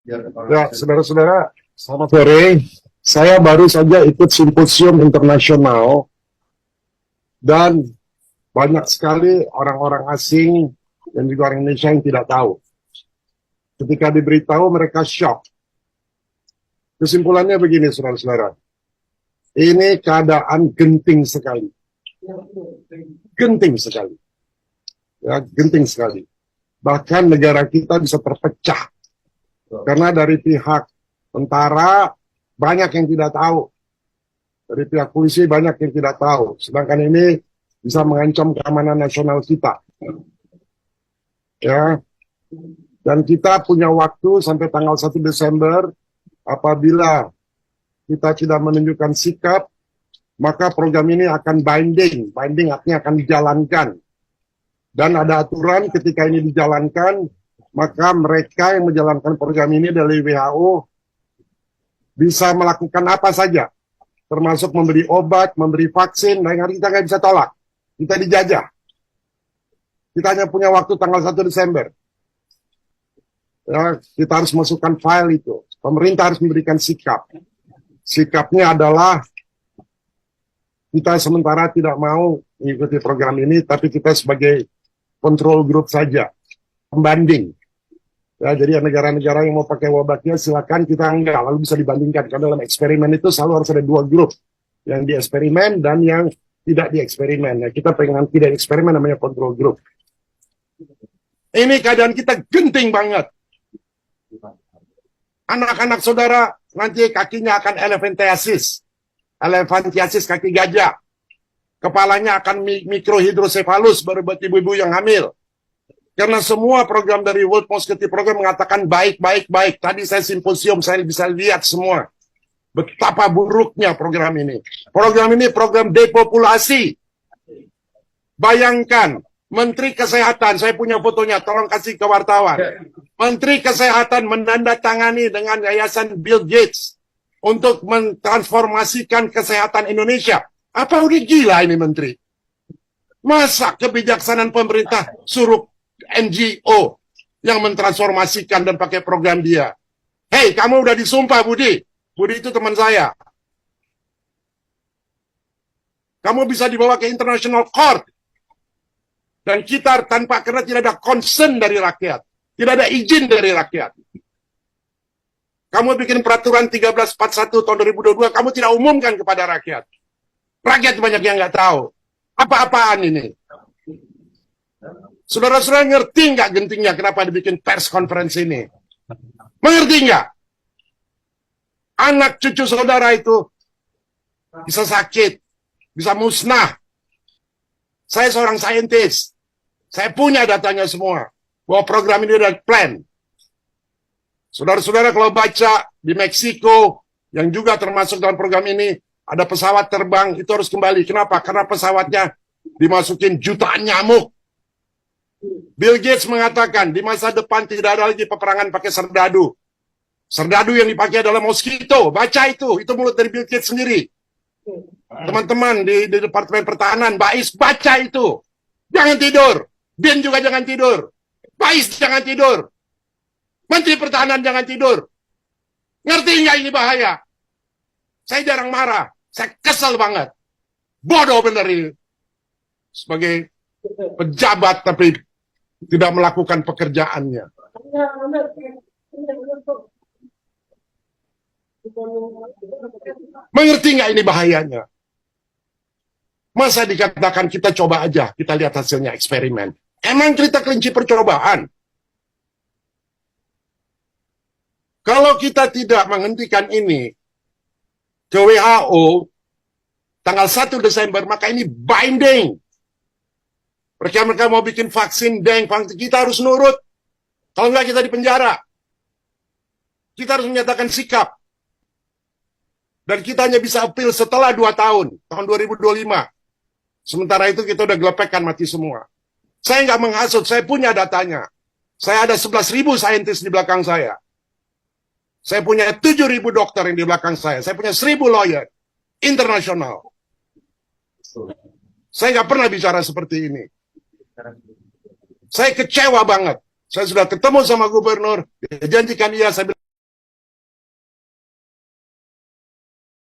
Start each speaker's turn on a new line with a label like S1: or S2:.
S1: Ya, saudara-saudara, selamat sore. Saya baru saja ikut simposium internasional dan banyak sekali orang-orang asing dan juga orang Indonesia yang tidak tahu. Ketika diberitahu, mereka shock. Kesimpulannya begini, saudara-saudara. Ini keadaan genting sekali. Genting sekali. Ya, genting sekali. Bahkan negara kita bisa terpecah. Karena dari pihak tentara banyak yang tidak tahu. Dari pihak polisi banyak yang tidak tahu. Sedangkan ini bisa mengancam keamanan nasional kita. Ya. Dan kita punya waktu sampai tanggal 1 Desember. Apabila kita tidak menunjukkan sikap, maka program ini akan binding. Binding artinya akan dijalankan. Dan ada aturan ketika ini dijalankan, maka mereka yang menjalankan program ini dari WHO bisa melakukan apa saja, termasuk memberi obat, memberi vaksin, dan kita nggak bisa tolak. Kita dijajah. Kita hanya punya waktu tanggal 1 Desember. Ya, kita harus masukkan file itu. Pemerintah harus memberikan sikap. Sikapnya adalah kita sementara tidak mau mengikuti program ini, tapi kita sebagai control group saja, pembanding. Ya, jadi negara-negara yang mau pakai obatnya silakan, kita enggak, lalu bisa dibandingkan. Karena dalam eksperimen itu selalu harus ada dua grup, yang di eksperimen dan yang tidak di eksperimen. Ya, kita pengen tidak eksperimen, namanya control group. Ini keadaan kita genting banget. Anak-anak saudara nanti kakinya akan elephantiasis. Elephantiasis kaki gajah. Kepalanya akan mikrohidrosefalus baru buat ibu-ibu yang hamil. Karena semua program dari World Mosquito Program mengatakan baik. Tadi saya simposium, saya bisa lihat semua. Betapa buruknya program ini. Program ini program depopulasi. Bayangkan, Menteri Kesehatan, saya punya fotonya, tolong kasih ke wartawan. Menteri Kesehatan menandatangani dengan Yayasan Bill Gates untuk mentransformasikan kesehatan Indonesia. Apa udah gila ini Menteri? Masa kebijaksanaan pemerintah suruh NGO yang mentransformasikan dan pakai program dia? Hei, kamu udah disumpah, Budi. Budi itu teman saya. Kamu bisa dibawa ke International Court. Dan kita tanpa, karena tidak ada concern dari rakyat. Tidak ada izin dari rakyat. Kamu bikin peraturan 1341 tahun 2022, kamu tidak umumkan kepada rakyat. Rakyat banyak yang nggak tahu. Apa-apaan ini? Saudara-saudara ngerti nggak gentingnya kenapa dibikin pers conference ini? Mengerti nggak? Anak cucu saudara itu bisa sakit, bisa musnah. Saya seorang saintis. Saya punya datanya semua. Bahwa program ini ada plan. Saudara-saudara kalau baca di Meksiko, yang juga termasuk dalam program ini, ada pesawat terbang, itu harus kembali. Kenapa? Karena pesawatnya dimasukin jutaan nyamuk. Bill Gates mengatakan, di masa depan tidak ada lagi peperangan pakai serdadu. Serdadu yang dipakai adalah mosquito. Baca itu mulut dari Bill Gates sendiri. Teman-teman di Departemen Pertahanan, Bais, baca itu. Jangan tidur. Bin juga jangan tidur. Bais jangan tidur. Menteri Pertahanan jangan tidur. Ngerti nggak ini bahaya? Saya jarang marah. Saya kesel banget. Bodoh bener ini. Sebagai pejabat tapi tidak melakukan pekerjaannya. Mengerti nggak ini bahayanya? Masa dikatakan kita coba aja, kita lihat hasilnya eksperimen. Emang kita kelinci percobaan? Kalau kita tidak menghentikan ini ke WHO tanggal 1 Desember, maka ini binding. Mereka mau bikin vaksin, kita harus nurut. Kalau enggak kita dipenjara. Kita harus menyatakan sikap. Dan kita hanya bisa appeal setelah 2 tahun, tahun 2025. Sementara itu kita udah gelepekkan mati semua. Saya nggak menghasut, saya punya datanya. Saya ada 11.000 saintis di belakang saya. Saya punya 7.000 dokter yang di belakang saya. Saya punya 1.000 lawyer internasional. Saya nggak pernah bicara seperti ini. Saya kecewa banget. Saya sudah ketemu sama gubernur, dia janjikan iya, saya bilang